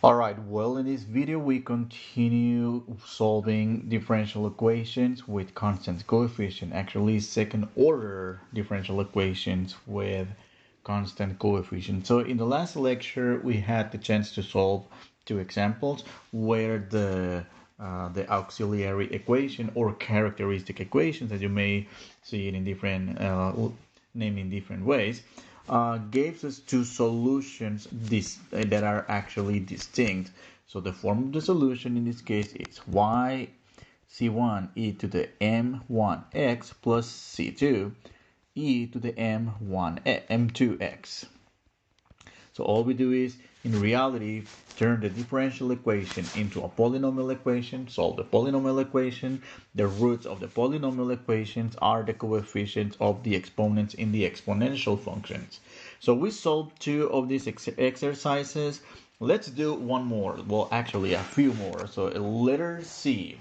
Alright, well, in this video we continue solving differential equations with constant coefficient, actually second order differential equations with constant coefficient. So in the last lecture we had the chance to solve two examples where the auxiliary equation or characteristic equations, as you may see it in different named in different ways, gave us two solutions that are actually distinct. So the form of the solution in this case is y c1 e to the m1x plus c2 e to the m2x. So all we do is, in reality, turn the differential equation into a polynomial equation, solve the polynomial equation. The roots of the polynomial equations are the coefficients of the exponents in the exponential functions. So we solved two of these exercises. Let's do one more. Well, actually, a few more. So letter C.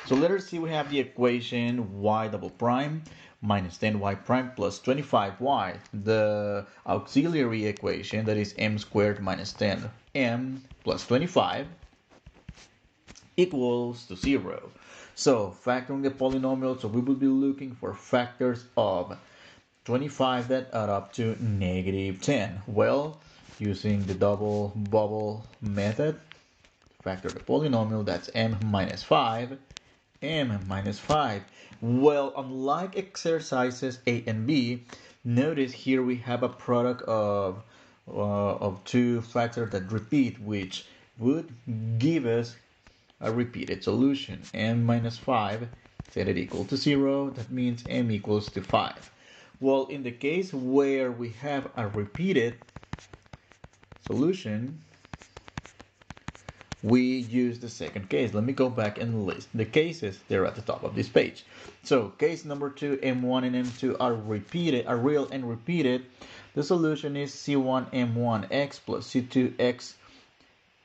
So letter C, we have the equation y double prime minus 10y prime plus 25y. The auxiliary equation, that is m squared minus 10m plus 25, equals to 0. So factoring the polynomial, so we will be looking for factors of 25 that add up to negative 10. Well, using the double bubble method, factor the polynomial, that's m minus 5, m minus 5. Well, unlike exercises A and B, notice here we have a product of two factors that repeat, which would give us a repeated solution. M minus 5, set it equal to 0, that means m equals to 5. Well, in the case where we have a repeated solution, we use the second case. Let me go back and list the cases. They're at the top of this page. So case number 2, m1 and m2 are repeated, are real and repeated. The solution is c1 m1x plus c2x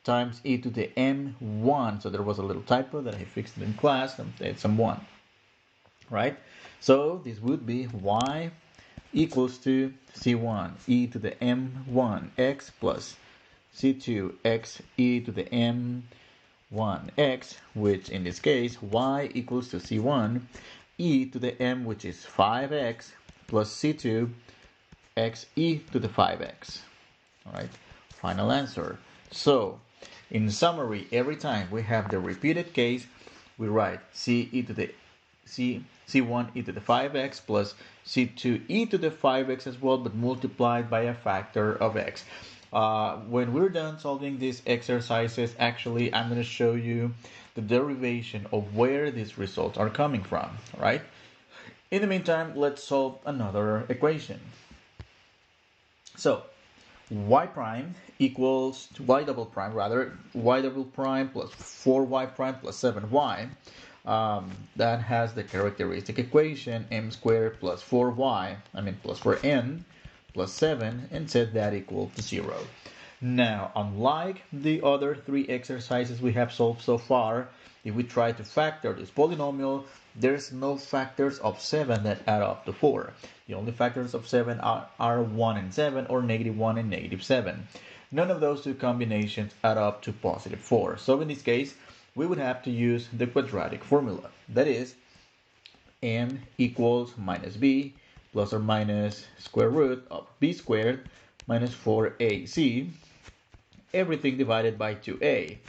times e to the m1. So there was a little typo that I fixed in class. It's m1, right? So this would be y equals to c1 e to the m1x plus c2 x e to the m1x, which in this case y equals to c1 e to the m, which is 5x, plus c2 x e to the 5x. All right, final answer. So in summary, every time we have the repeated case, we write c1 e to the 5x plus c2 e to the 5x as well, but multiplied by a factor of x. When we're done solving these exercises, actually, I'm going to show you the derivation of where these results are coming from, right? In the meantime, let's solve another equation. So, y prime equals to y double prime, rather, y double prime plus 4y prime plus 7y. That has the characteristic equation m squared plus 4y, plus 4n plus 7, and set that equal to 0. Now, unlike the other three exercises we have solved so far, if we try to factor this polynomial, there's no factors of 7 that add up to 4. The only factors of 7 are 1 and 7, or negative 1 and negative 7. None of those two combinations add up to positive 4. So in this case, we would have to use the quadratic formula. That is, m equals minus b plus or minus square root of b squared minus 4ac, everything divided by 2a.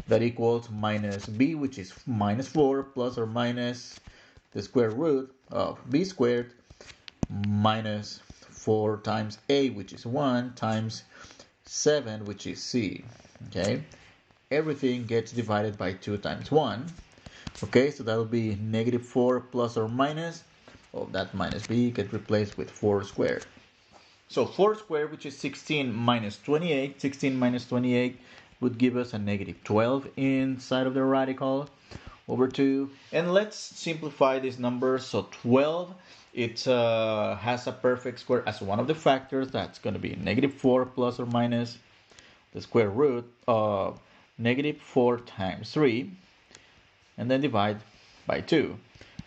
That equals minus b, which is minus 4, plus or minus the square root of b squared minus 4 times a, which is 1, times 7, which is c. Okay, everything gets divided by 2 times 1. Okay, so that'll be negative 4 plus or minus, that minus b gets replaced with 4 squared. So 4 squared, which is 16 minus 28, 16 minus 28 would give us a negative 12 inside of the radical over 2. And let's simplify this number. So 12, it has a perfect square as one of the factors. That's going to be negative 4 plus or minus the square root of negative 4 times 3, and then divide by 2.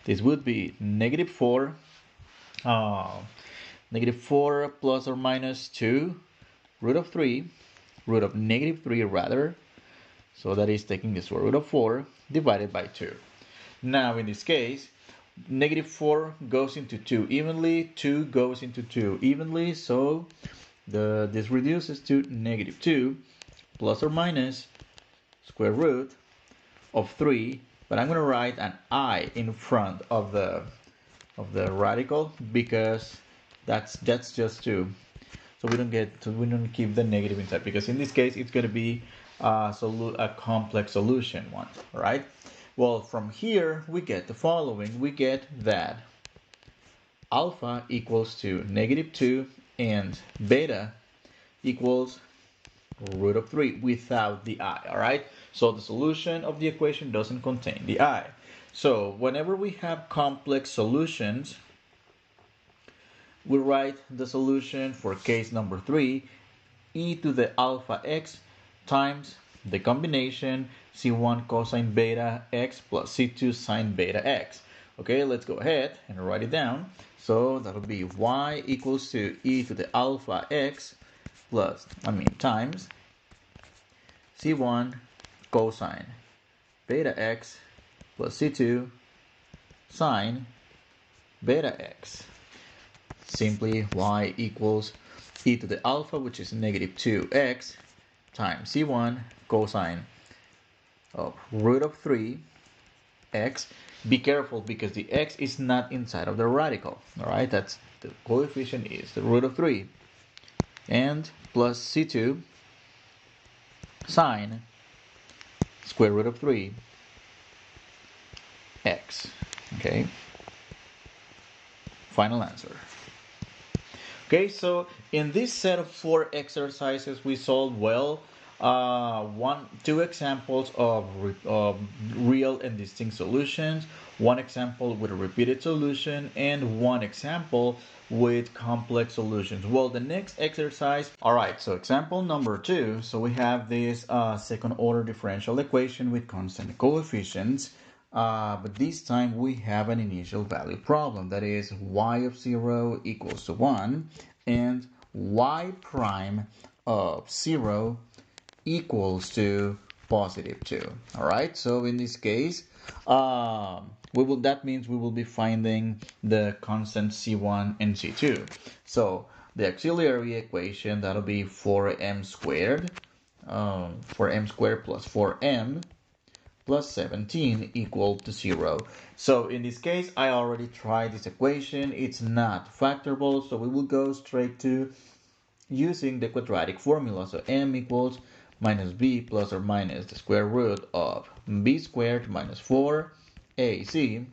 This would be negative 4 plus or minus 2 root of 3 root of negative 3 rather. So that is taking the square root of 4 divided by 2. Now in this case, negative 4 goes into 2 evenly, 2 goes into 2 evenly, so this reduces to negative 2 plus or minus square root of 3, but I'm going to write an I in front of the radical because that's just 2. So we don't keep the negative inside, because in this case it's going to be a complex solution one, right? Well, from here we get the following. We get that alpha equals to negative 2 and beta equals root of 3 without the I, all right? So the solution of the equation doesn't contain the I. So whenever we have complex solutions, we write the solution for case number 3, e to the alpha x times the combination c1 cosine beta x plus c2 sine beta x. Okay, let's go ahead and write it down. So that'll be y equals to e to the alpha x times c1 cosine beta x plus c2 sine beta x. Simply y equals e to the alpha, which is negative 2x, times c1 cosine of root of 3x. Be careful because the x is not inside of the radical, all right? That's the coefficient is the root of 3, and plus c2 sine square root of 3x. Okay, final answer. Okay, so in this set of 4 exercises, we solved two examples of real and distinct solutions, one example with a repeated solution, and one example with complex solutions. Well, the next exercise, all right, so example number 2. So we have this second order differential equation with constant coefficients. But this time we have an initial value problem, that is y of 0 equals to 1 and y prime of 0 equals to positive 2. All right, so in this case that means we will be finding the constant c1 and c2. So the auxiliary equation, that'll be 4m squared, 4m squared plus 4m plus 17 equal to 0. So in this case, I already tried this equation. It's not factorable, so we will go straight to using the quadratic formula. So m equals minus b plus or minus the square root of b squared minus 4ac,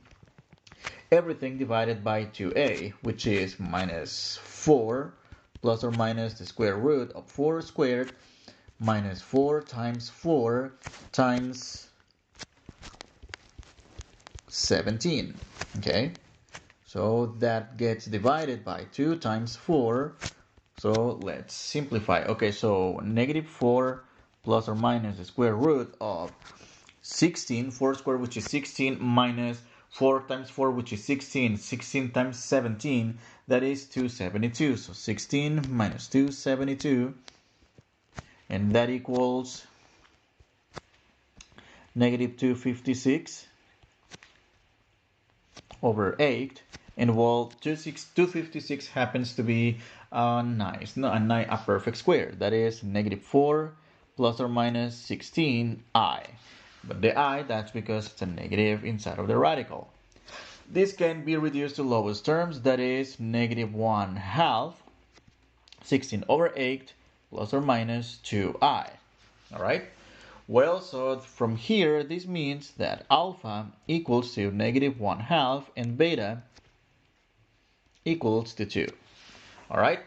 everything divided by 2a, which is minus 4 plus or minus the square root of 4 squared minus 4 times 4 times 17. Okay, so that gets divided by 2 times 4. So let's simplify. Okay, so negative 4 plus or minus the square root of 16, 4 squared, which is 16, minus 4 times 4, which is 16, 16 times 17, that is 272. So 16 minus 272, and that equals negative 256 over 8. And well, 256 happens to be a perfect square. That is negative 4 plus or minus 16i. But the I, that's because it's a negative inside of the radical. This can be reduced to lowest terms, that is negative 1/2 16 over 8 plus or minus 2i. All right. Well, so from here, this means that alpha equals to negative 1/2 and beta equals to 2. All right.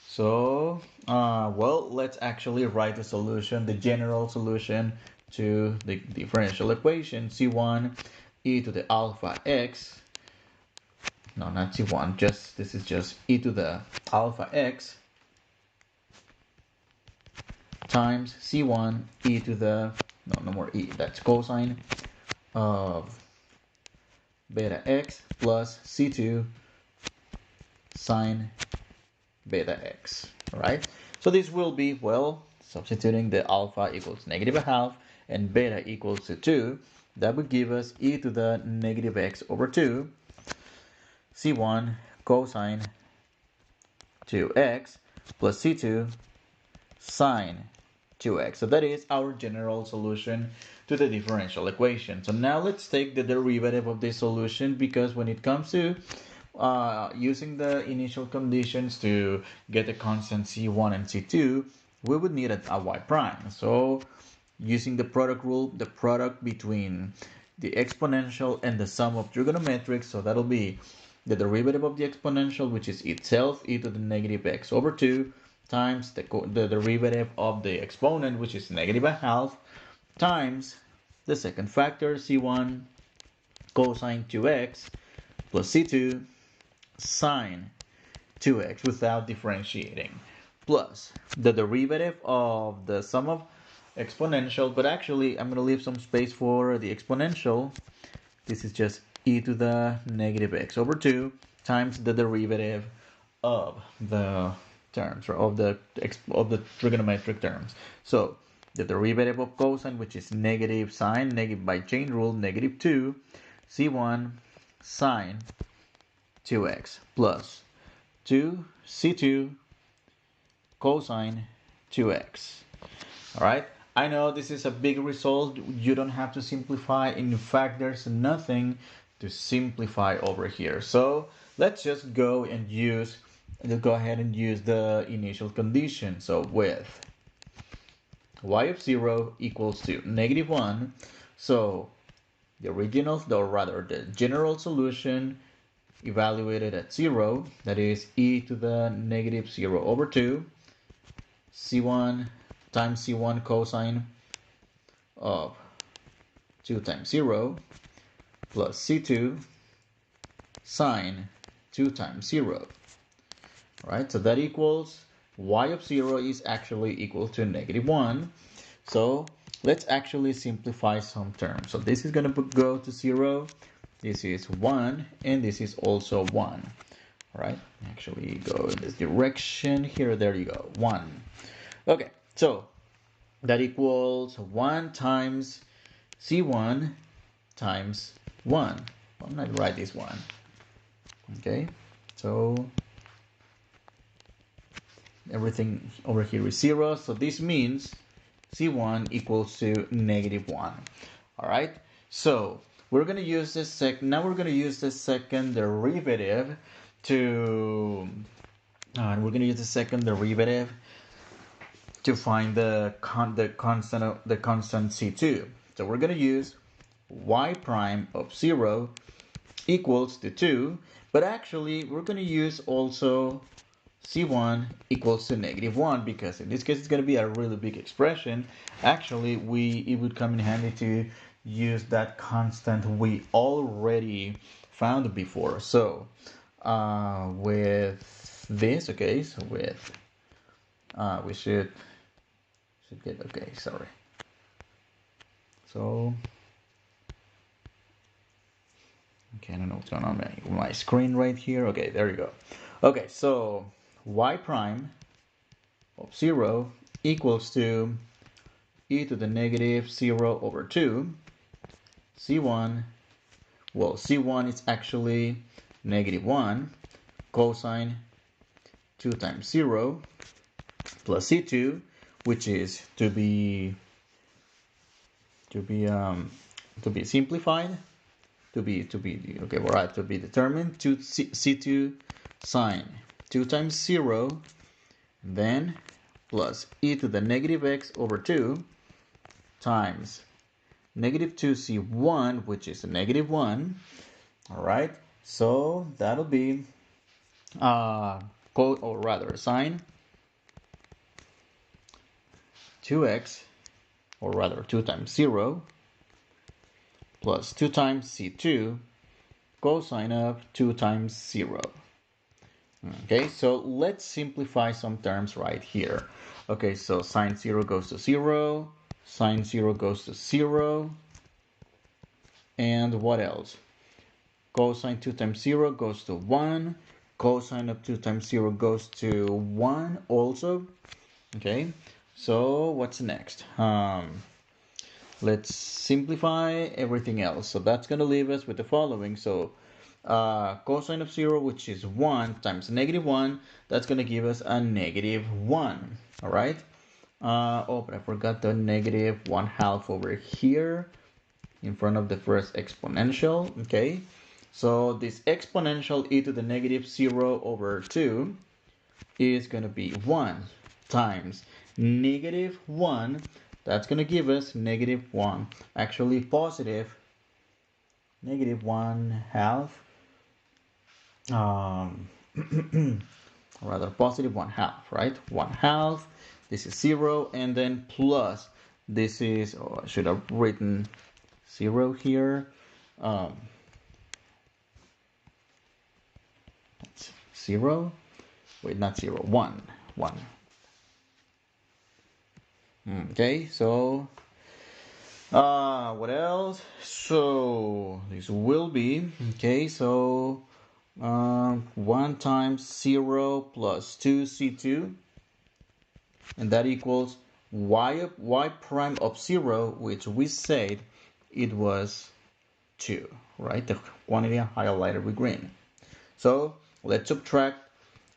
So, well, let's actually write the solution, the general solution to the differential equation c1 e to the alpha x. No, not c1. This is just e to the alpha x times c1 e to the, no more e, that's cosine of beta x plus c2 sine beta x. All right, so this will be, well, substituting the alpha equals negative a half and beta equals to 2, that would give us e to the negative x over 2 c1 cosine 2x plus c2 sine 2x. So that is our general solution to the differential equation. So now let's take the derivative of this solution, because when it comes to using the initial conditions to get the constant c1 and c2, we would need a y prime. So using the product rule, the product between the exponential and the sum of trigonometrics, so that'll be the derivative of the exponential, which is itself e to the negative x over 2, times the derivative of the exponent, which is negative a half, times the second factor, c1 cosine 2x plus c2 sine 2x without differentiating, plus the derivative of the sum of exponential, but actually I'm going to leave some space for the exponential. This is just e to the negative x over 2 times the derivative of the terms, or of the trigonometric terms. So the derivative of cosine, which is negative sine, negative by chain rule, negative 2 c1 sine 2x plus 2 c2 cosine 2x. All right, I know this is a big result. You don't have to simplify. In fact, there's nothing to simplify over here. So let's just go ahead and use the initial condition. So with y of 0 equals to negative 1, so the general solution evaluated at 0, that is e to the negative 0 over 2 c1 times c1 cosine of 2 times 0 plus c2 sine 2 times 0. Right, so that equals y of 0 is actually equal to negative 1. So let's actually simplify some terms. So this is going to go to 0, this is 1, and this is also 1. All right, actually go in this direction here. There you go, 1. Okay, so that equals 1 times c1 times 1. I'm not write this one. Okay, so everything over here is 0, so this means c1 equals to negative 1. All right, so we're going to use this now we're going to use the second derivative to to find the constant c2. So we're going to use y prime of 0 equals to 2, but actually we're going to use also c1 equals to negative 1, because in this case it's going to be a really big expression. Actually, it would come in handy to use that constant we already found before. So with this, okay, so with we should get, okay, sorry. So okay, I don't know what's going on with my screen right here. Okay, there you go. Okay, so y prime of 0 equals to e to the negative 0 over 2 c1, well, c1 is actually negative 1 cosine 2 times 0 plus c2, which is to be simplified, to be determined, to c2 sine 2 times 0, then plus e to the negative x over 2 times negative 2c1, which is a negative 1. All right, so that'll be sine 2x, or rather 2 times 0, plus 2 times c2 cosine of 2 times 0. Okay, so let's simplify some terms right here. Okay, so sine 0 goes to 0, sine 0 goes to 0, and what else? Cosine 2 times 0 goes to 1, cosine of 2 times 0 goes to 1 also. Okay, So what's next? Let's simplify everything else. So that's going to leave us with the following. So cosine of 0, which is 1 times negative 1, that's going to give us a negative 1. All right. Oh, but I forgot the negative 1/2 over here in front of the first exponential. Okay. So this exponential e to the negative 0 over 2 is going to be 1 times negative 1. That's going to give us negative 1. Actually, positive negative 1/2. Rather, positive 1/2, right? 1/2. This is 0. And then plus, this is, oh, I should have written 0 here. That's 0. Wait, not 0. 1. 1. Okay, so what else? So this will be, okay, so 1 times 0 plus 2c2, and that equals y prime of 0, which we said it was 2, right? The quantity highlighted with green. So let's subtract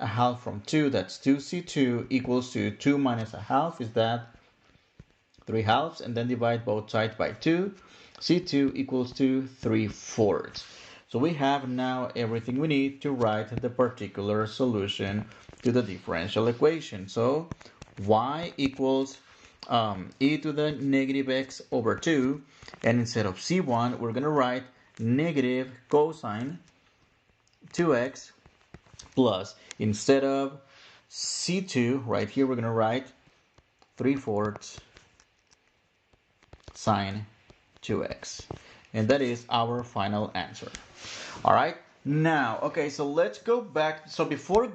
1/2 from 2. That's 2c2 equals to 2 minus 1/2 is that 3/2, and then divide both sides by 2. C2 equals to 3/4. So we have now everything we need to write the particular solution to the differential equation. So y equals e to the negative x over 2, and instead of c1 we're going to write negative cosine 2x plus, instead of c2 right here we're going to write 3/4 sine 2x, and that is our final answer. All right, now, okay, so let's go back. So before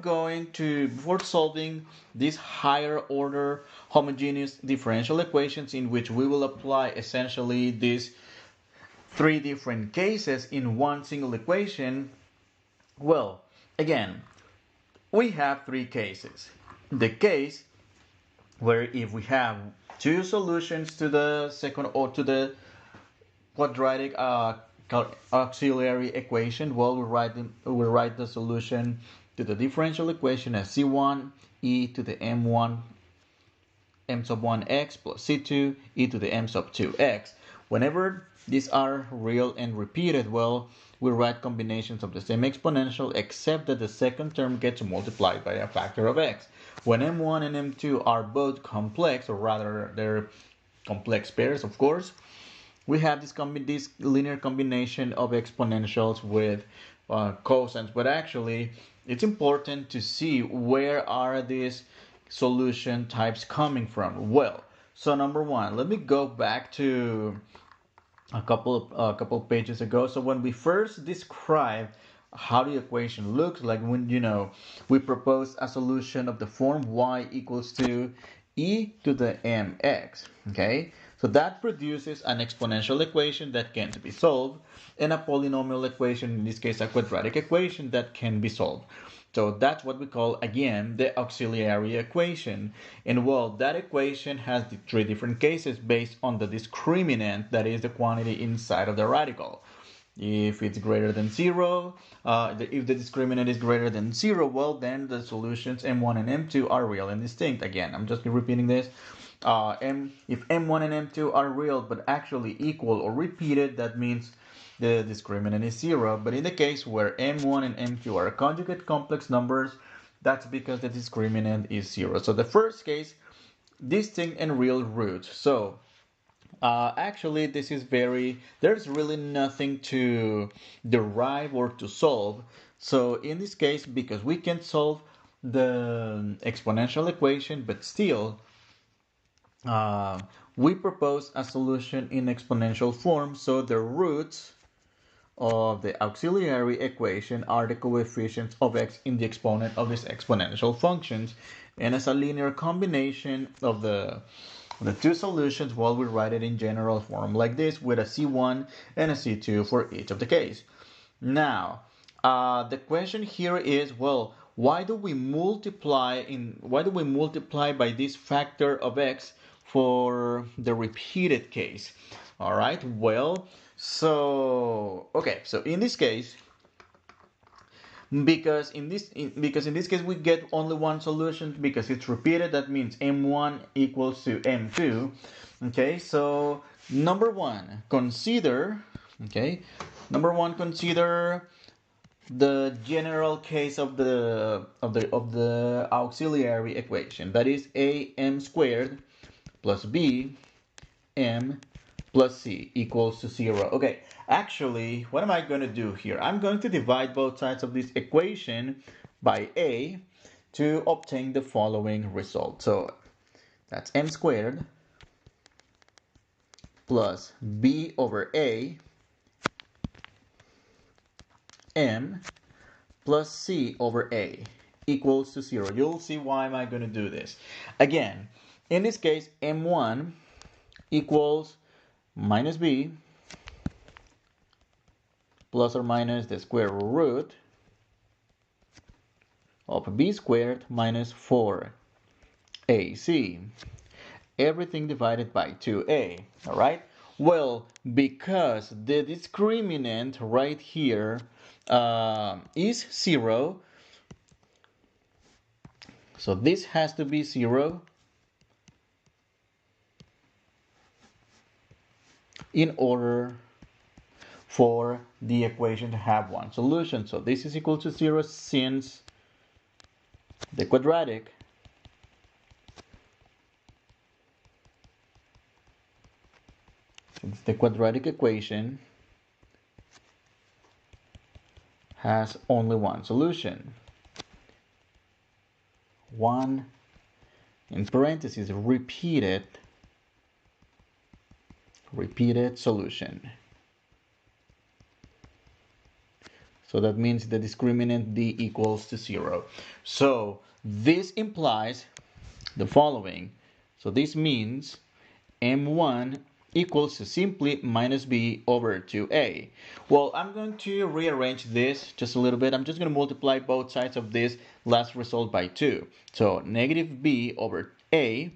solving these higher order homogeneous differential equations, in which we will apply essentially these 3 different cases in one single equation, well, again, we have 3 cases. The case where if we have 2 solutions to the second or to the quadratic auxiliary equation, well, we write the solution to the differential equation as c1 e to the m1 m sub 1x plus c2 e to the m sub 2x. Whenever these are real and repeated, well, we write combinations of the same exponential, except that the second term gets multiplied by a factor of x. When m1 and m2 are both complex, or rather they're complex pairs, of course, we have this linear combination of exponentials with cosines. But actually, it's important to see where are these solution types coming from. Well, so number 1, let me go back to a couple pages ago. So when we first describe how the equation looks like, when we propose a solution of the form y equals to e to the mx. Okay, so that produces an exponential equation that can be solved, and a polynomial equation, in this case a quadratic equation, that can be solved. So that's what we call, again, the auxiliary equation. And well, that equation has the 3 different cases based on the discriminant, that is the quantity inside of the radical. If it's greater than 0, if the discriminant is greater than 0, well, then the solutions m1 and m2 are real and distinct. Again, I'm just repeating this. If m1 and m2 are real but actually equal or repeated, that means the discriminant is 0. But in the case where m1 and m2 are conjugate complex numbers, that's because the discriminant is 0. So the first case, distinct and real roots. So actually, there's really nothing to derive or to solve. So in this case, because we can solve the exponential equation, but still we propose a solution in exponential form. So the roots of the auxiliary equation are the coefficients of x in the exponent of these exponential functions, and as a linear combination of the 2 solutions, well, we write it in general form like this, with a c1 and a c2 for each of the case. Now, the question here is, well, why do we multiply by this factor of x for the repeated case? All right, well, so okay, so in this case, because in this case we get only one solution because it's repeated, that means m1 equals to m2. Okay, so number one, consider the general case of the auxiliary equation, that is am squared plus b m plus c equals to 0. Okay, actually, what am I going to do here? I'm going to divide both sides of this equation by a to obtain the following result. So that's m squared plus b over a m plus c over a equals to 0. You'll see why am I going to do this. Again, in this case, m1 equals minus b plus or minus the square root of b squared minus 4ac. Everything divided by 2a. All right? Well, because the discriminant right here is 0, so this has to be 0 in order for the equation to have one solution. So this is equal to 0 since the quadratic equation has only one solution. One, in parentheses, repeated solution. So that means the discriminant d equals to 0. So this implies the following. So this means m1 equals to simply minus b over 2a. Well, I'm going to rearrange this just a little bit. I'm just going to multiply both sides of this last result by 2. So negative b over a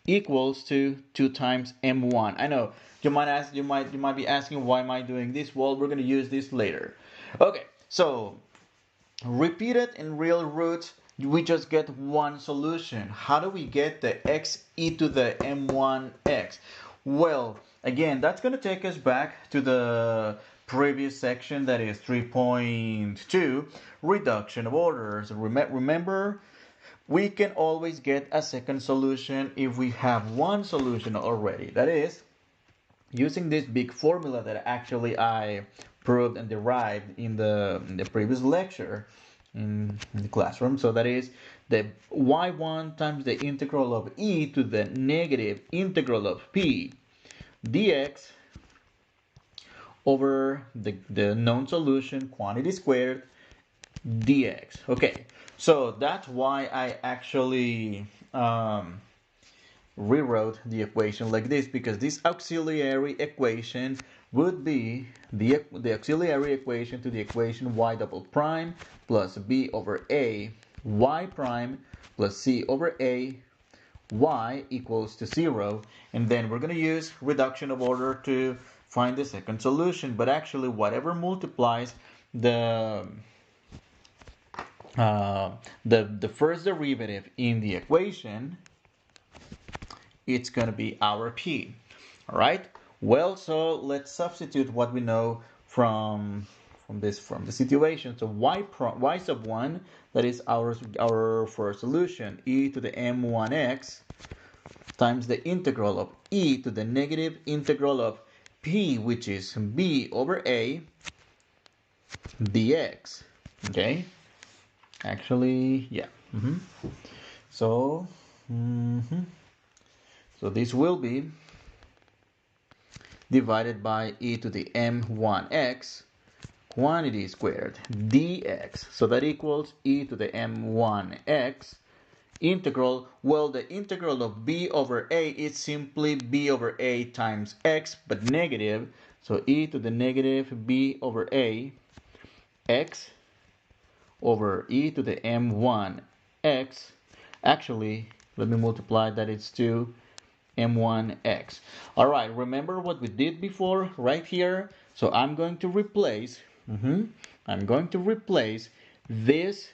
equals to 2 times m1. I know you might be asking, why am I doing this? Well, we're going to use this later. Okay, so repeated in real roots, we just get one solution. How do we get the x e to the m1x? Well, again, that's going to take us back to the previous section, that is 3.2, reduction of orders. Remember, we can always get a second solution if we have one solution already. That is, using this big formula that actually I proved and derived in the previous lecture in the classroom. So that is the y1 times the integral of e to the negative integral of p dx over the known solution, quantity squared, dx. Okay, so that's why I actually rewrote the equation like this, because this auxiliary equation would be the auxiliary equation to the equation y double prime plus b over a y prime plus c over a y equals to 0, and then we're going to use reduction of order to find the second solution. But actually, whatever multiplies the first derivative in the equation, it's going to be our p. All right, well, so let's substitute what we know from the situation. So y sub 1, that is our first solution, e to the m1x times the integral of e to the negative integral of p, which is b over a dx. Okay, actually, yeah. So so this will be divided by e to the m1x quantity squared dx. So that equals e to the m1x integral. Well, the integral of b over a is simply b over a times x, but negative. So e to the negative b over a x over e to the m1x. Actually, let me multiply that, it's 2 m1x. All right, remember what we did before right here? So I'm going to replace, this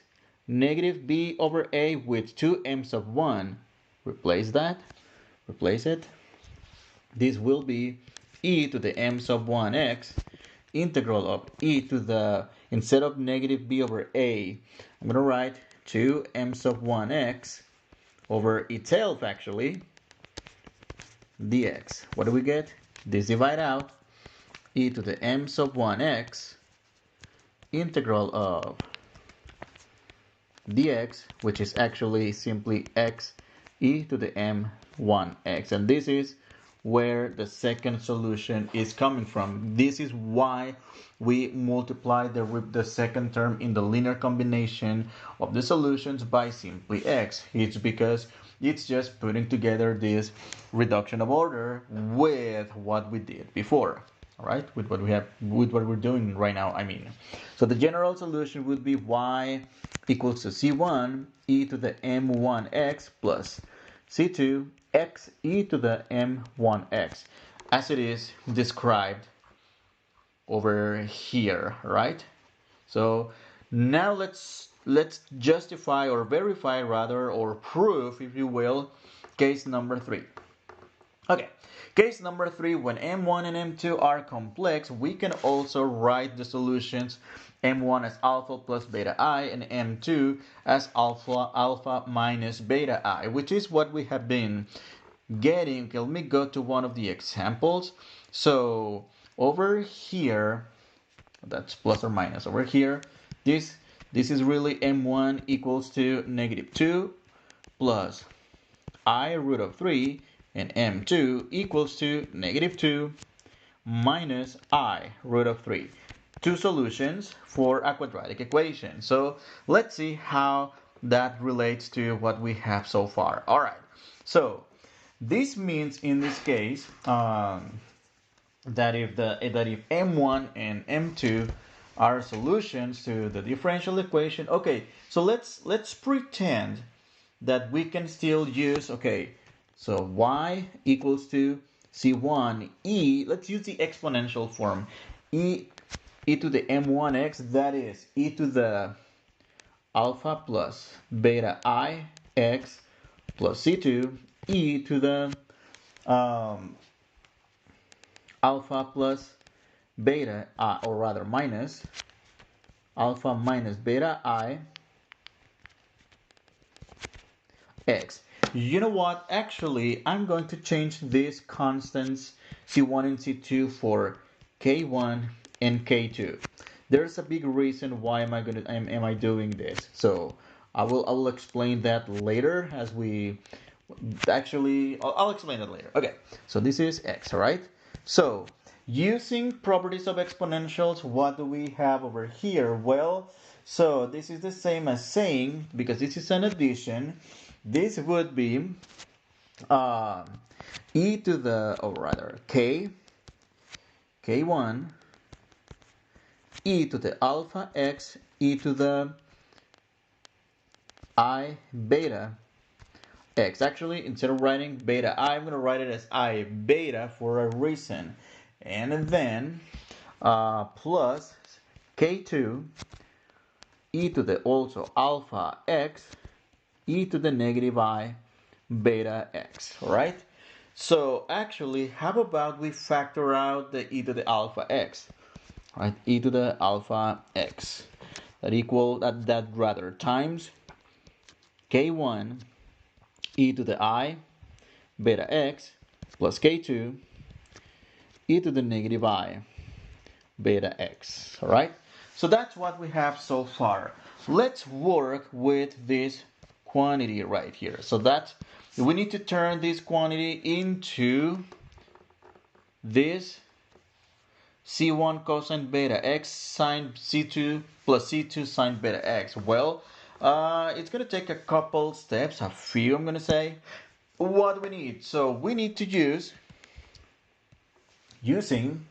negative b over a with 2m sub 1. Replace that, replace it. This will be e to the m sub 1x integral of e to the, instead of negative b over a, I'm going to write 2m sub 1x over itself actually, dx. What do we get? This divide out, e to the m sub 1x integral of dx, which is actually simply x e to the m1x. And this is where the second solution is coming from. This is why we multiply the second term in the linear combination of the solutions by simply x. It's because it's just putting together this reduction of order with what we did before. All right, with what we're doing right now, I mean. So the general solution would be y equals to c1 e to the m1x plus c2 x e to the m1x, as it is described over here, right? So now let's justify, or verify rather, or prove, if you will, case number 3. Okay, case number 3, when m1 and m2 are complex, we can also write the solutions m1 as alpha plus beta I and m2 as alpha minus beta I, which is what we have been getting. Okay, let me go to one of the examples. So over here, that's plus or minus. Over here, this is really m1 equals to negative 2 plus I root of 3, and m2 equals to negative 2 minus I root of 3. Two solutions for a quadratic equation. So let's see how that relates to what we have so far. All right, so this means in this case that if m1 and m2 are solutions to the differential equation, okay, so let's pretend that we can still use, okay, so y equals to c1 e, let's use the exponential form, e to the m1x, that is e to the alpha plus beta I x plus c2 e to the alpha plus beta or rather minus alpha minus beta I x. You know what? Actually, I'm going to change these constants c1 and c2 for k1 and k2. There's a big reason why am I doing this. So I will explain that later as we actually I'll explain it later. Okay. So this is x, all right? So using properties of exponentials, what do we have over here? Well, so this is the same as saying, because this is an addition, this would be e to the, or rather k1 e to the alpha x e to the I beta x. Actually, instead of writing beta I, I'm going to write it as I beta for a reason. And then plus k2 e to the also alpha x e to the negative I beta x, right? So actually, how about we factor out the e to the alpha x, right? E to the alpha x, that rather times k1 e to the I beta x plus k2 e to the negative I beta x, all right? So that's what we have so far. Let's work with this quantity right here. So that we need to turn this quantity into this c1 cosine beta x sine c2 plus c2 sine beta x. Well, it's going to take a couple steps, a few I'm going to say. What do we need? So we need to using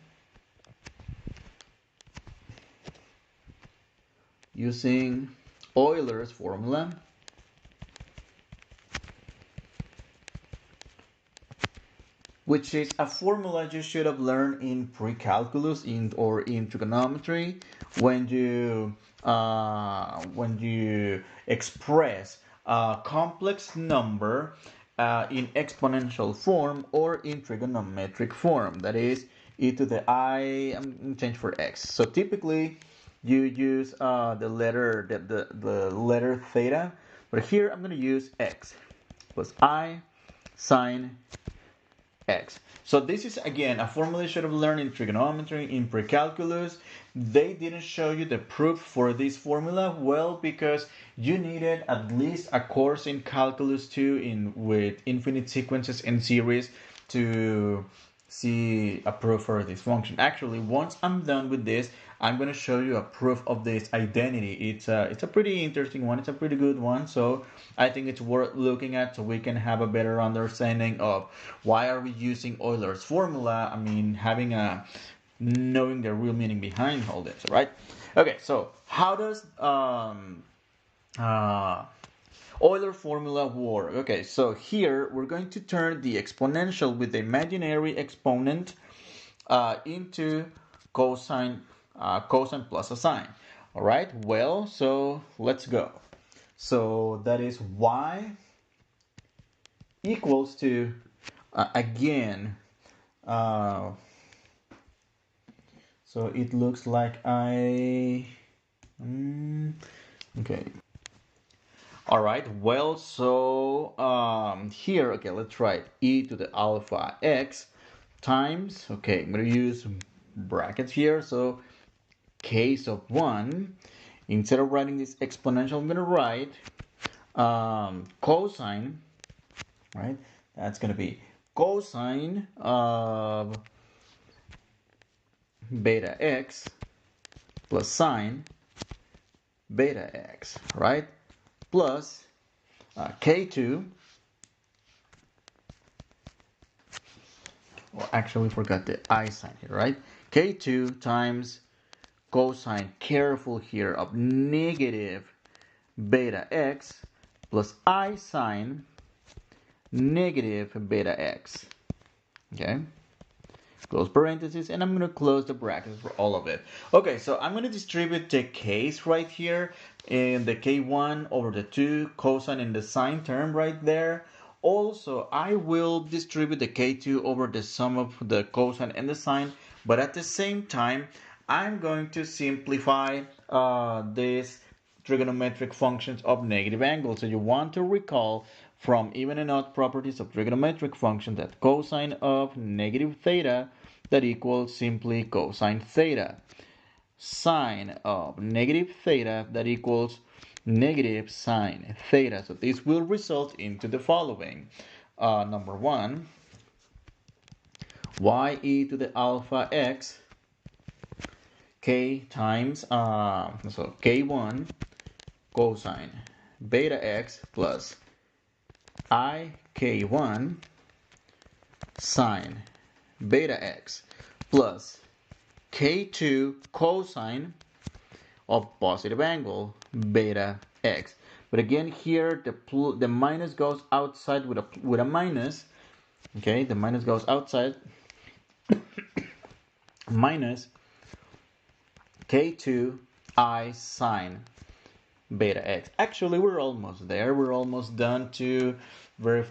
Euler's formula, which is a formula you should have learned in pre-calculus or in trigonometry when you express a complex number in exponential form or in trigonometric form. That is e to the I. I'm change for x. So typically you use the letter theta, but here I'm going to use x plus I sine x. So this is again a formula you should have learned in trigonometry, in pre-calculus. They didn't show you the proof for this formula, well, because you needed at least a course in calculus 2 with infinite sequences and series to see a proof for this function. Actually, once I'm done with this, I'm going to show you a proof of this identity. It's a pretty interesting one. It's a pretty good one. So I think it's worth looking at so we can have a better understanding of why are we using Euler's formula. I mean, knowing the real meaning behind all this, right? Okay, so how does Euler formula work? Okay, so here we're going to turn the exponential with the imaginary exponent into cosine plus a sine. All right, well, so let's go. So that is y equals to, again, so it looks like okay. All right, well, so here, okay, let's try it. E to the alpha x times, okay, I'm going to use brackets here, so case of 1, instead of writing this exponential, I'm going to write cosine, right? That's going to be cosine of beta x plus sine beta x, right? Plus k2, well, actually we forgot the I sign here, right? K2 times cosine, careful here, of negative beta x plus I sine negative beta x. Okay, close parentheses, and I'm going to close the brackets for all of it. Okay, so I'm going to distribute the k's right here in the k1 over the 2 cosine and the sine term right there. Also, I will distribute the k2 over the sum of the cosine and the sine, but at the same time, I'm going to simplify these trigonometric functions of negative angles. So you want to recall from even and odd properties of trigonometric function that cosine of negative theta that equals simply cosine theta. Sine of negative theta that equals negative sine theta. So this will result into the following. Number 1, y e to the alpha x k times, so k1 cosine beta x plus I k1 sine beta x plus k2 cosine of positive angle beta x. But again, here the minus goes outside with a minus. Okay, the minus goes outside. Minus k2 I sine beta x. Actually, we're almost there. We're almost done to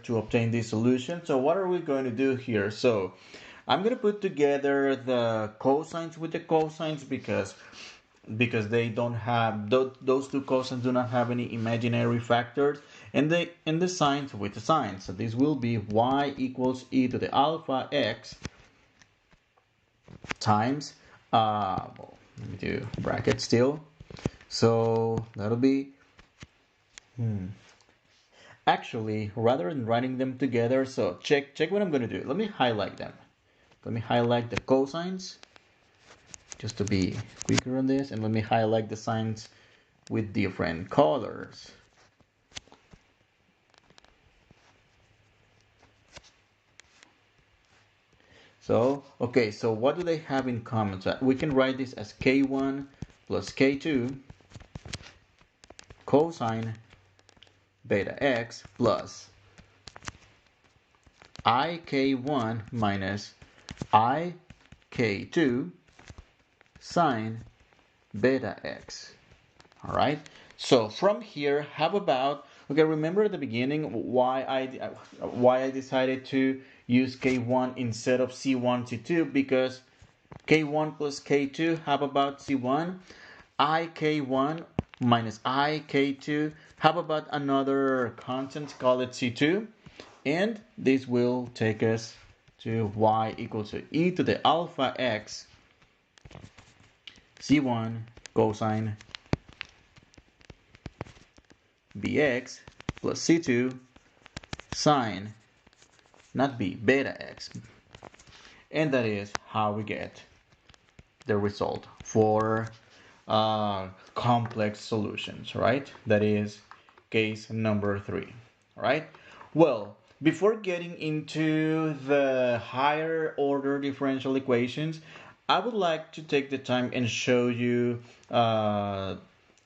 obtain this solution. So what are we going to do here? So I'm going to put together the cosines with the cosines because they don't have those two cosines do not have any imaginary factors, and the sines with the sines. So this will be y equals e to the alpha x times well, let me do bracket still. So that'll be actually, rather than writing them together, so check what I'm going to do. Let me highlight them. Let me highlight the cosines just to be quicker on this, and let me highlight the sines with different colors. So, okay, so what do they have in common? So we can write this as k1 plus k2 cosine beta x plus ik1 minus ik2 sine beta x. All right. So from here, how about, okay, remember at the beginning why I decided to use k1 instead of c1 c2, because k1 plus k2, how about c1? ik1 minus ik2, how about another constant, call it c2, and this will take us to y equals to e to the alpha x c1 cosine bx plus c2 sine, not b, beta x. And that is how we get the result for complex solutions, right? That is case number 3, right? Well, before getting into the higher order differential equations, I would like to take the time and show you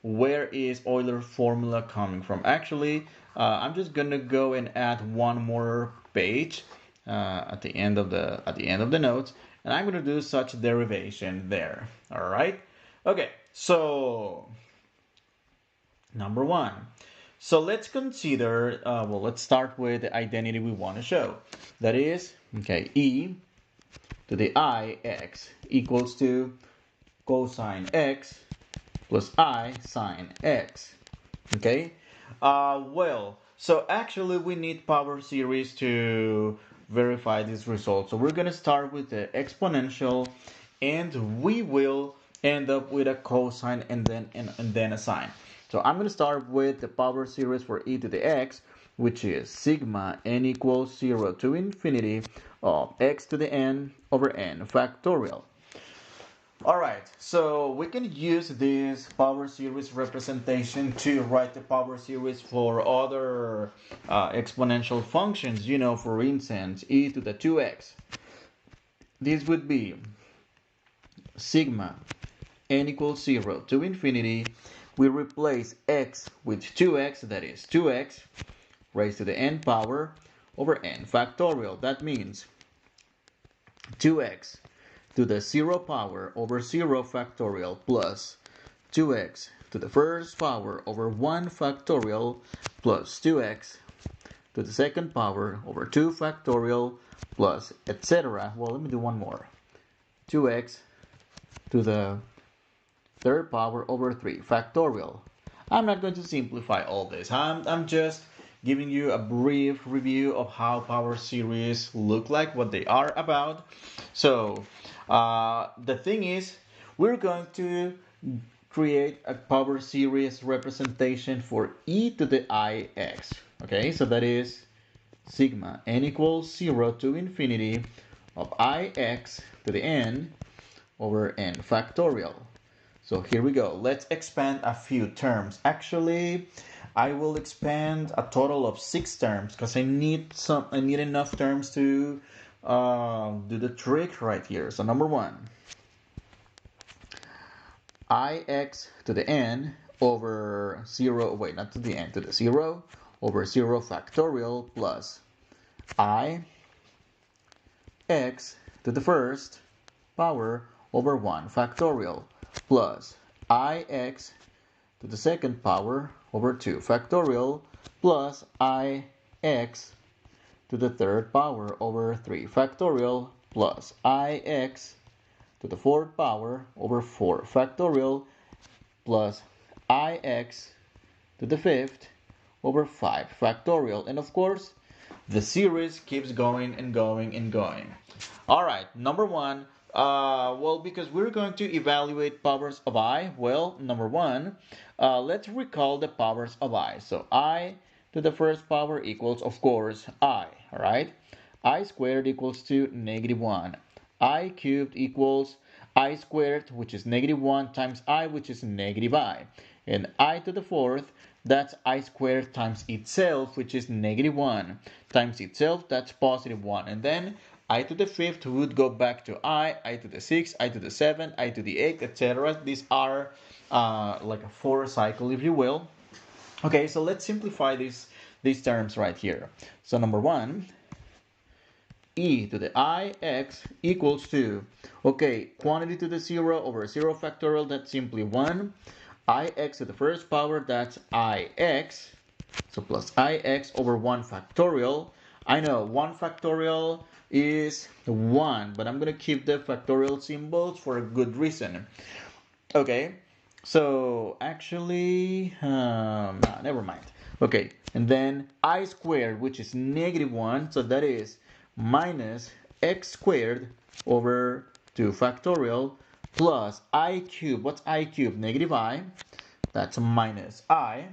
where is Euler formula coming from. Actually, I'm just gonna go and add one more page at the end of the notes, and I'm gonna do such derivation there. All right. Okay. So number 1. So let's consider. Let's start with the identity we want to show. That is, okay, e to the I x equals to cosine x plus I sine x. Okay. So actually we need power series to verify this result. So we're gonna start with the exponential, and we will end up with a cosine and then a sine. So I'm gonna start with the power series for e to the x, which is sigma n equals 0 to infinity of x to the n over n factorial. Alright, so we can use this power series representation to write the power series for other exponential functions. For instance, e to the 2x. This would be sigma n equals 0 to infinity. We replace x with 2x, that is 2x raised to the n power over n factorial. That means 2x to the 0 power over 0 factorial plus 2x to the first power over 1 factorial plus 2x to the second power over 2 factorial plus etc. Well, let me do one more. 2x to the third power over 3 factorial. I'm not going to simplify all this. I'm just giving you a brief review of how power series look like, what they are about. So the thing is, we're going to create a power series representation for e to the ix. Okay, so that is sigma n equals 0 to infinity of ix to the n over n factorial. So here we go. Let's expand a few terms. Actually, I will expand a total of 6 terms because I need enough terms to do the trick right here. So number 1, ix to the n over 0, wait, not to the n, to the 0 over 0 factorial plus I x to the first power over 1 factorial plus ix to the second power over 2 factorial plus ix to the third power over 3 factorial plus ix to the fourth power over 4 factorial plus ix to the fifth over 5 factorial. And of course, the series keeps going and going and going. All right, number 1. Because we're going to evaluate powers of I, number 1, let's recall the powers of I. So I to the first power equals, of course, I, all right? I squared equals to -1. I cubed equals I squared, which is -1, times I, which is -I. And I to the fourth, that's I squared times itself, which is -1, times itself, that's +1. And then I to the fifth would go back to I to the sixth, I to the seventh, I to the eighth, etc. These are like a 4 cycle, if you will. Okay, so let's simplify these terms right here. So number one, e to the ix equals to, okay, quantity to the 0 over 0 factorial, that's simply 1. Ix to the first power, that's ix. So plus ix over 1 factorial. I know 1 factorial is 1, but I'm going to keep the factorial symbols for a good reason. Okay, so actually, nah, never mind. Okay, and then I squared, which is -1, so that is minus x squared over 2 factorial plus I cubed. What's I cubed? Negative I. That's minus I,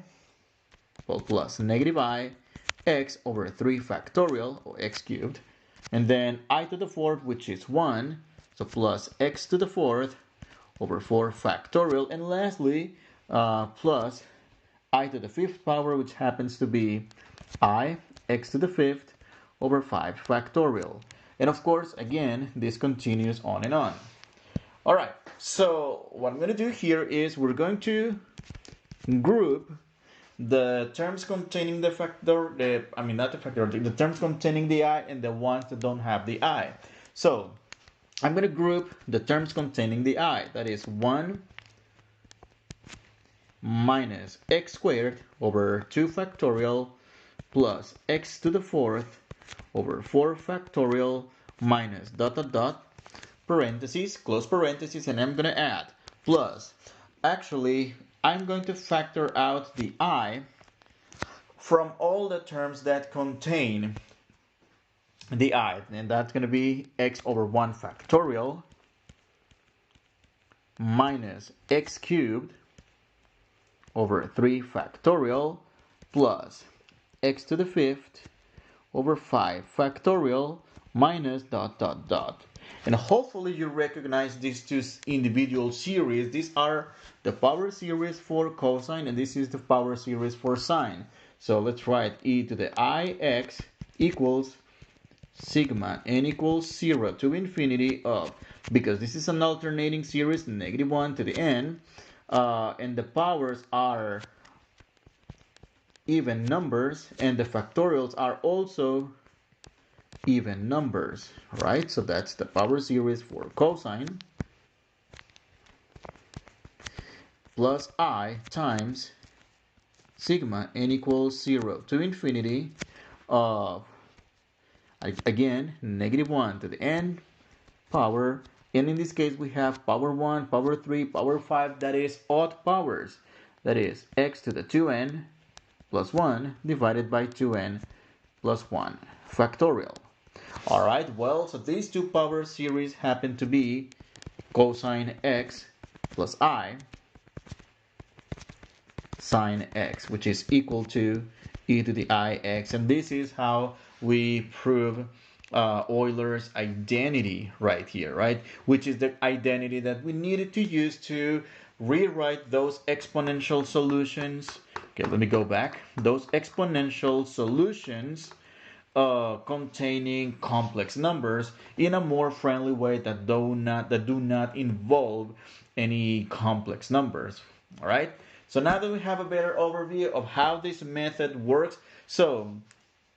well, plus negative I x over 3 factorial, or x cubed. And then I to the fourth, which is 1, so plus x to the fourth over 4 factorial. And lastly, plus I to the fifth power, which happens to be I x to the fifth over 5 factorial. And of course, again, this continues on and on. All right, so what I'm going to do here is we're going to group the terms containing the factor, not the factor, the terms containing the I and the ones that don't have the I. So I'm going to group the terms containing the I, that is 1 minus x squared over 2 factorial plus x to the fourth over 4 factorial minus dot dot dot, parentheses, close parentheses, and I'm going to add plus. Actually, I'm going to factor out the I from all the terms that contain the I, and that's going to be x over 1 factorial minus x cubed over 3 factorial plus x to the fifth over 5 factorial minus dot dot dot. And hopefully you recognize these two individual series. These are the power series for cosine, and this is the power series for sine. So let's write e to the ix equals sigma n equals 0 to infinity of, because this is an alternating series, -1 to the n, and the powers are even numbers, and the factorials are also even numbers, right? So that's the power series for cosine plus I times sigma n equals 0 to infinity of, again, -1 to the n power, and in this case we have power 1, power 3, power 5, that is odd powers, that is x to the 2n plus 1 divided by 2n plus 1 factorial. All right, well, so these two power series happen to be cosine x plus I sine x, which is equal to e to the ix, and this is how we prove Euler's identity right here, right? Which is the identity that we needed to use to rewrite those exponential solutions. Okay, let me go back. Those exponential solutions containing complex numbers in a more friendly way that do not involve any complex numbers. All right. So now that we have a better overview of how this method works, so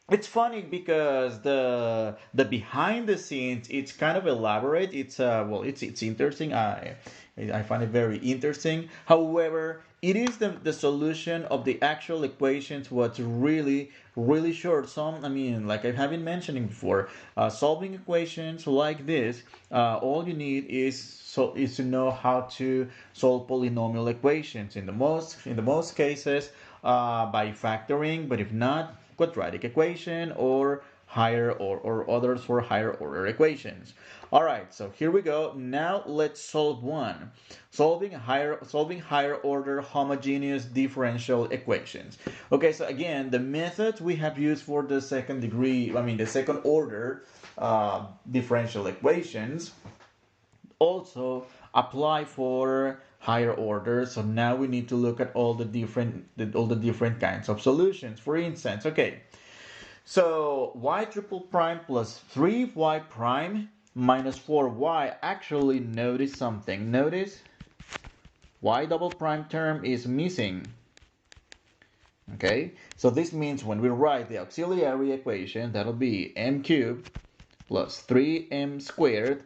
it's funny because the behind the scenes, it's kind of elaborate. It's it's interesting. I find it very interesting. However, it is the solution of the actual equations what's really short. Some, I mean, like I have been mentioning before, solving equations like this, all you need is to know how to solve polynomial equations. In the most cases, by factoring, but if not, quadratic equation or higher or others for higher order equations. All right, so here we go. Now let's solve one. Solving higher order homogeneous differential equations. Okay, so again, the methods we have used for the second order differential equations also apply for higher order. So now we need to look at all the different kinds of solutions. For instance, okay, so y triple prime plus 3y prime minus 4y. Actually, notice something. Notice y double prime term is missing. Okay, so this means when we write the auxiliary equation, that'll be m cubed plus 3m squared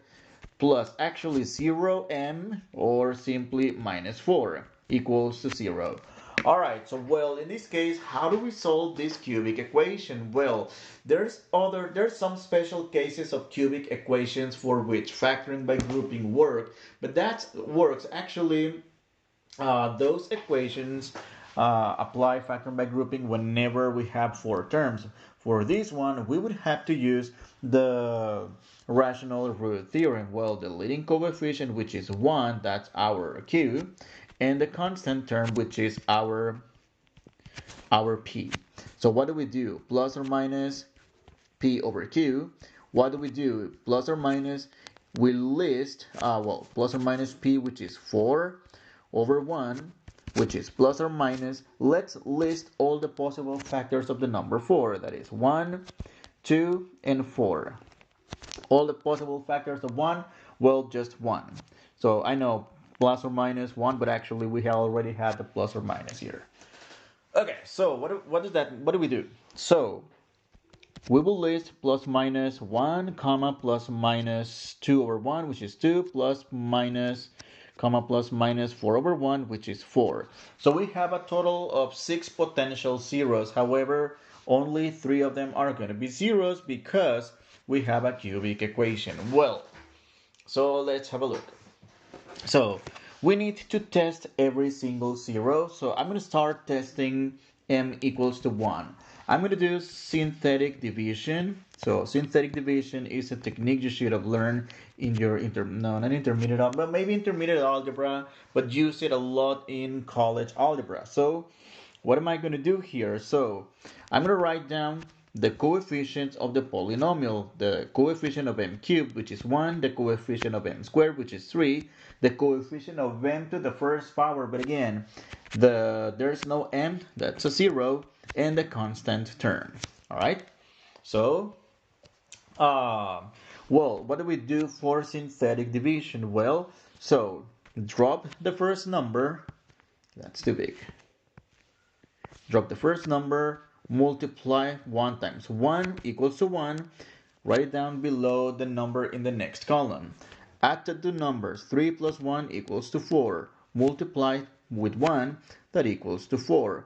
plus actually 0m or simply minus 4 equals to 0. All right, so well, in this case, how do we solve this cubic equation? Well, there's some special cases of cubic equations for which factoring by grouping but that works actually. Those equations apply factoring by grouping whenever we have four terms. For this one, we would have to use the rational root theorem. Well, the leading coefficient, which is 1, that's our q, and the constant term, which is our p. So what do we do? Plus or minus p over q. What do we do? Plus or minus, we list, plus or minus p, which is 4 over 1, which is plus or minus. Let's list all the possible factors of the number 4. That is 1, 2, and 4. All the possible factors of 1, well, just 1. So I know plus or minus 1, but actually we already had the plus or minus here. Okay, so what do we do? So we will list plus minus 1 comma plus minus 2 over 1, which is 2, plus minus comma plus minus 4 over 1, which is 4. So we have a total of 6 potential zeros. However, only 3 of them are going to be zeros because we have a cubic equation. Well, so let's have a look. So we need to test every single zero. So I'm going to start testing m equals to 1. I'm going to do synthetic division. So synthetic division is a technique you should have learned in your maybe intermediate algebra, but use it a lot in college algebra. So what am I going to do here? So I'm going to write down the coefficients of the polynomial, the coefficient of m cubed, which is 1, the coefficient of m squared, which is 3, the coefficient of m to the first power, but again, there's no m, that's a 0, and the constant term. All right? So, well, what do we do for synthetic division? Well, so drop the first number, that's too big. Drop the first number, multiply 1 times 1 equals to 1. Write it down below the number in the next column. Add the two numbers, 3 plus 1 equals to 4. Multiply with 1, that equals to 4.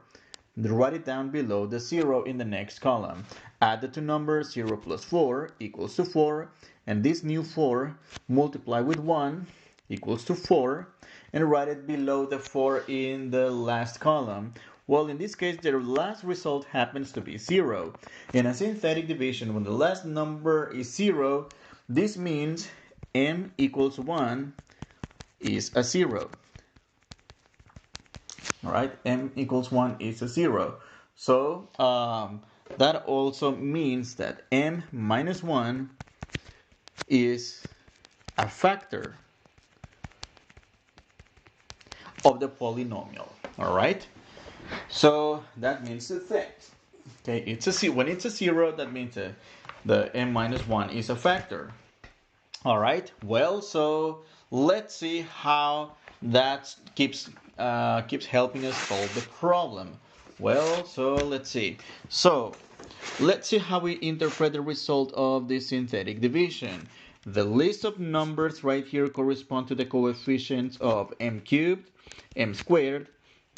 Write it down below the 0 in the next column. Add the two numbers, 0 plus 4 equals to 4. And this new 4, multiply with 1 equals to 4. And write it below the 4 in the last column. Well, in this case, the last result happens to be 0. In a synthetic division, when the last number is 0, this means m equals 1 is a 0. All right, m equals 1 is a 0. So that also means that m minus 1 is a factor of the polynomial. All right. So that means the thing. Okay, when it's a 0, that means the m minus 1 is a factor. All right. Well, so let's see how that keeps helping us solve the problem. Well, so let's see. So let's see how we interpret the result of this synthetic division. The list of numbers right here correspond to the coefficients of m cubed, m squared,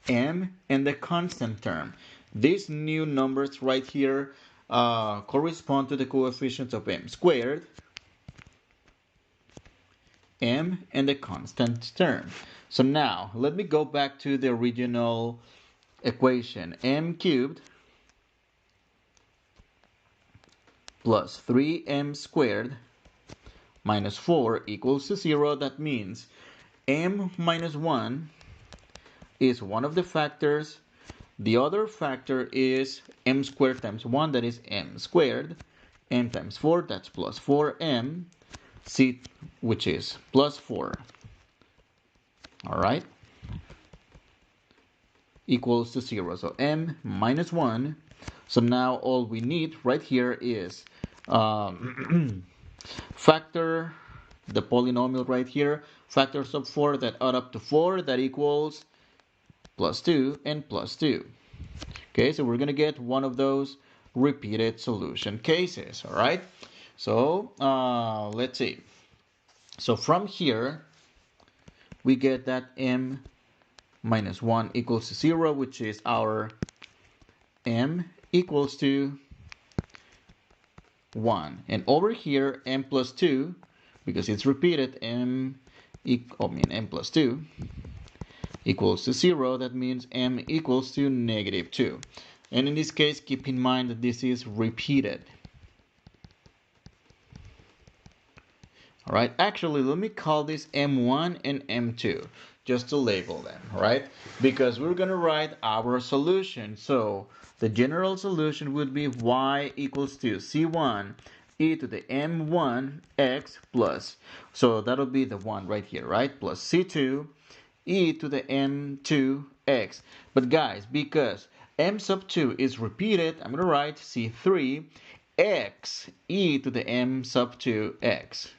m, and the constant term. These new numbers right here correspond to the coefficients of m squared, m, and the constant term. So now, let me go back to the original equation. M cubed plus 3m squared minus 4 equals to 0. That means m minus 1 is one of the factors. The other factor is m squared times 1, that is m squared. M times 4, that's plus 4m. C, which is plus 4. All right. Equals to 0. So m minus 1. So now all we need right here is factor the polynomial right here. Factors of 4 that add up to 4, that equals plus 2 and plus 2. Okay, so we're going to get one of those repeated solution cases. All right, so let's see. So from here, we get that m minus 1 equals to 0, which is our m equals to 1. And over here, m plus 2, because it's repeated, m plus 2 equals to 0. That means m equals to negative 2. And in this case, keep in mind that this is repeated. All right, actually, let me call this M1 and M2 just to label them, all right? Because we're going to write our solution. So the general solution would be y equals to C1 e to the M1 x plus, so that'll be the 1 right here, right? Plus C2 e to the M2 x. But guys, because M sub 2 is repeated, I'm going to write C3 x e to the M sub 2 x.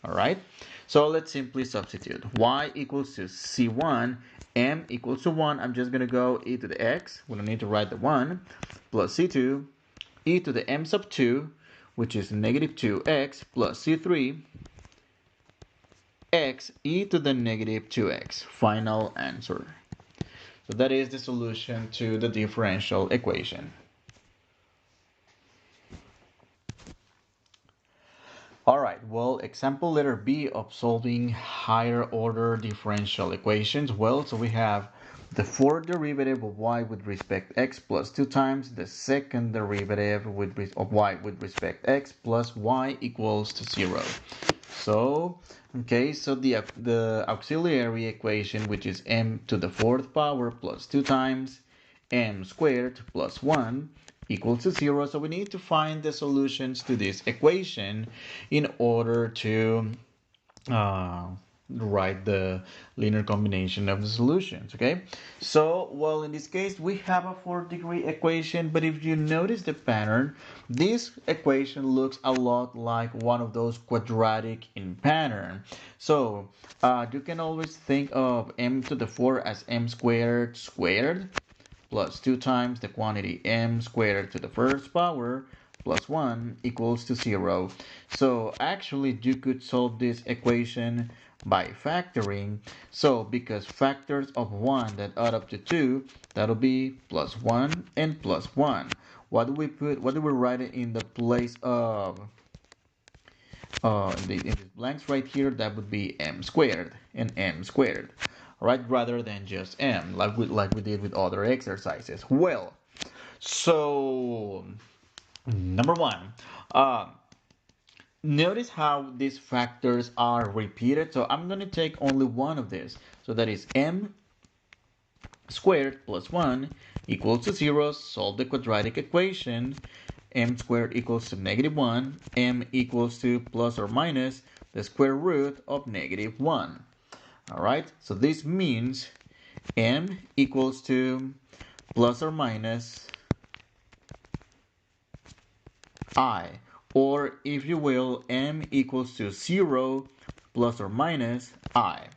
All right, so let's simply substitute. Y equals to C1, M equals to 1. I'm just going to go e to the x. We don't need to write the 1. Plus C2, e to the M sub 2, which is negative 2x, plus C3, x e to the negative 2x. Final answer. So that is the solution to the differential equation. All right, well, example letter B of solving higher order differential equations. Well, so we have the fourth derivative of y with respect x plus 2 times the second derivative of y with respect x plus y equals to 0. So, okay, so the auxiliary equation, which is m to the fourth power plus 2 times m squared plus 1 equals to 0. So we need to find the solutions to this equation in order to write the linear combination of the solutions. Okay, so well, in this case we have a fourth degree equation, but if you notice the pattern, this equation looks a lot like one of those quadratic in pattern. So you can always think of m to the 4 as m squared squared plus 2 times the quantity m squared to the first power plus 1 equals to 0. So actually you could solve this equation by factoring. So because factors of 1 that add up to 2, that'll be plus 1 and plus 1. What do we write in the place of in these blanks right here? That would be m squared and m squared, right, rather than just m like we did with other exercises. Well, so number one, notice how these factors are repeated. So I'm going to take only one of these. So that is m squared plus 1 equals to 0. Solve the quadratic equation. M squared equals to negative 1. M equals to plus or minus the square root of negative 1. All right, so this means m equals to plus or minus I, or if you will, m equals to 0 plus or minus I.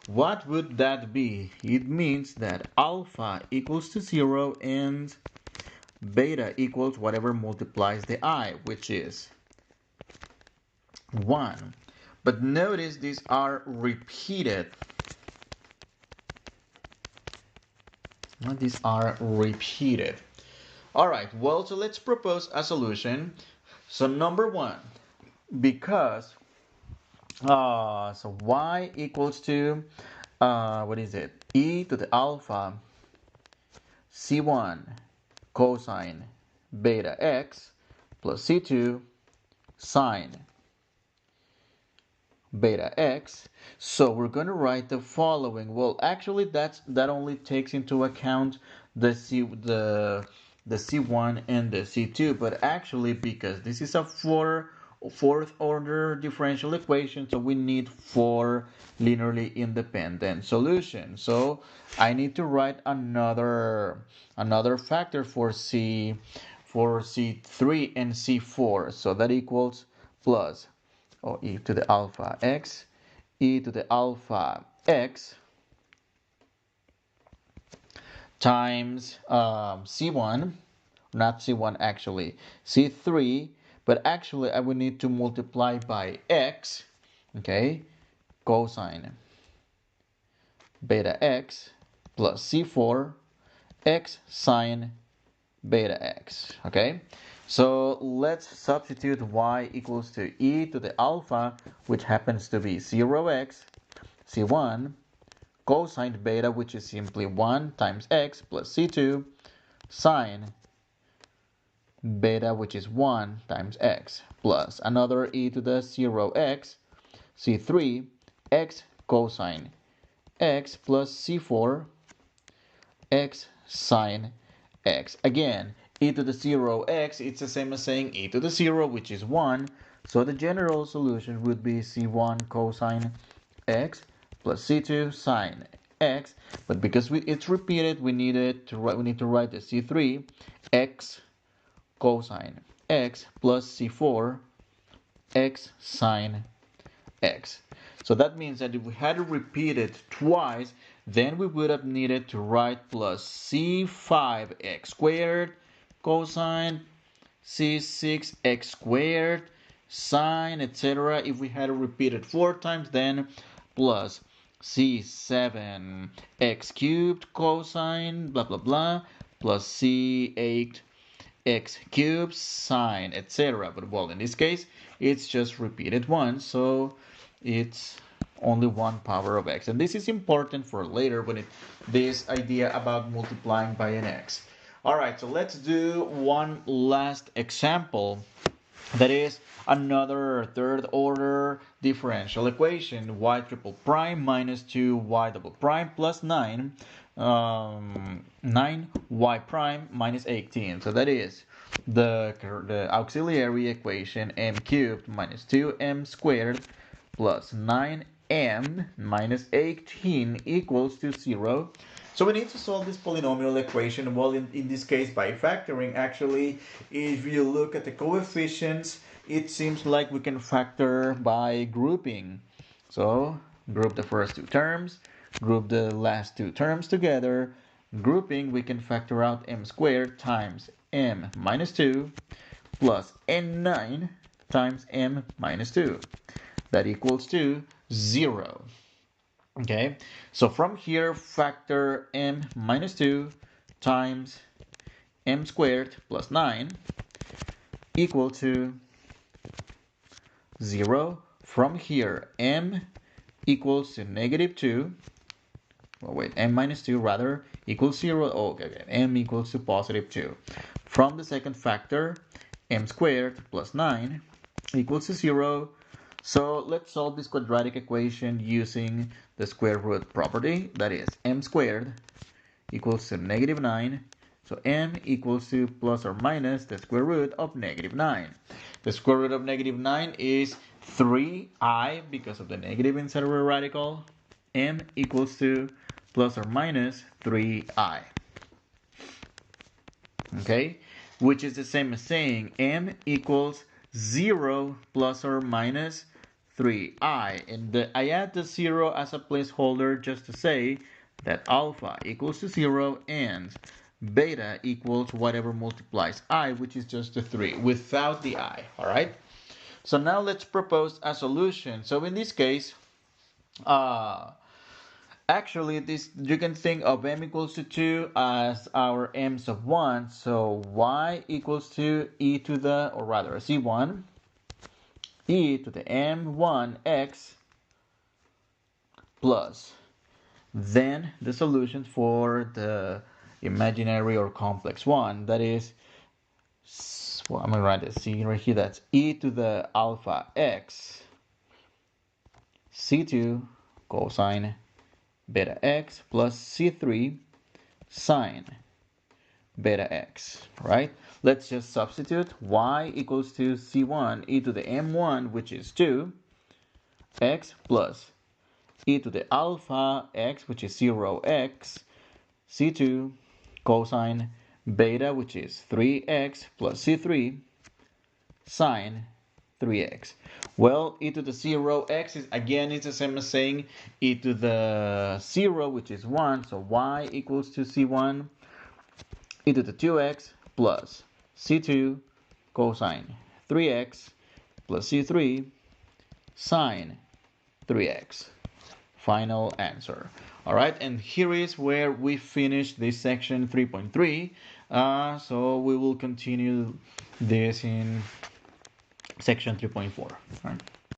What would that be? It means that alpha equals to 0 and beta equals whatever multiplies the I, which is 1. But notice these are repeated. These are repeated. All right, well, so let's propose a solution. So number one, because so y equals to what is it? E to the alpha c1 cosine beta x plus c2 sine beta x. So we're going to write the following. Well, actually that only takes into account the C1 and the C2, but actually because this is a fourth order differential equation, so we need 4 linearly independent solutions. So I need to write another factor for C3 and C4. So that equals plus e to the alpha x, e to the alpha x times C1, not C1 actually, C3, but actually I would need to multiply by x, okay, cosine beta x plus C4 x sine beta x, okay? So let's substitute y equals to e to the alpha, which happens to be 0x, C1, cosine beta, which is simply 1 times x plus C2, sine beta, which is 1 times x, plus another e to the 0x, C3, x cosine x plus C4, x sine x. Again, e to the 0x, it's the same as saying e to the 0, which is 1. So the general solution would be C1 cosine x plus C2 sine x. But because it's repeated, we need to write the C3 x cosine x plus C4 x sine x. So that means that if we had to repeat it twice, then we would have needed to write plus c5x squared cosine c6x squared sine, etc. If we had to repeat it 4 times, then plus c7x cubed cosine blah blah blah plus c8 x cubed sine, etc. But well, in this case, it's just repeated once, so it's only 1 power of x. And this is important for later when this idea about multiplying by an x. All right, so let's do one last example. That is another third order differential equation, y triple prime minus 2y double prime plus 9, 9y prime minus 18. So that is the auxiliary equation m cubed minus 2m squared plus 9m minus 18 equals to 0. So we need to solve this polynomial equation. Well, in this case, by factoring. Actually, if you look at the coefficients, it seems like we can factor by grouping. So group the first two terms, group the last two terms together. Grouping, we can factor out m squared times m minus 2 plus n9 times m minus 2. That equals to 0. Okay, so from here, factor m minus 2 times m squared plus 9 equal to 0. From here, m equals to negative 2. Well, wait, m minus 2 rather equals 0. Oh, okay, m equals to positive 2. From the second factor, m squared plus 9 equals to 0. So let's solve this quadratic equation using the square root property. That is m squared equals to negative 9. So m equals to plus or minus the square root of negative 9. The square root of negative 9 is 3i because of the negative inside of a radical. M equals to plus or minus 3i. Okay, which is the same as saying m equals 0 plus or minus 3i. And I add the 0 as a placeholder just to say that alpha equals to 0 and beta equals whatever multiplies I, which is just the 3 without the I. All right. So now let's propose a solution. So in this case, actually, this you can think of m equals to 2 as our m's of 1. So y equals to e to the, or rather c1, e to the m1x plus then the solutions for the imaginary or complex one. That is, well, I'm going to write a c right here. That's e to the alpha x c2 cosine beta x plus c3 sine beta x, right? Let's just substitute y equals to c1 e to the m1, which is 2, x plus e to the alpha x, which is 0x, c2 cosine beta, which is 3x plus c3 sine 3x. Well, e to the 0 x is again it's the same as saying e to the 0, which is 1. So y equals to c1 e to the 2x plus c2 cosine 3x plus c3 sine 3x. Final answer. All right, and here is where we finish this section 3.3. So we will continue this in section 3.4. All right.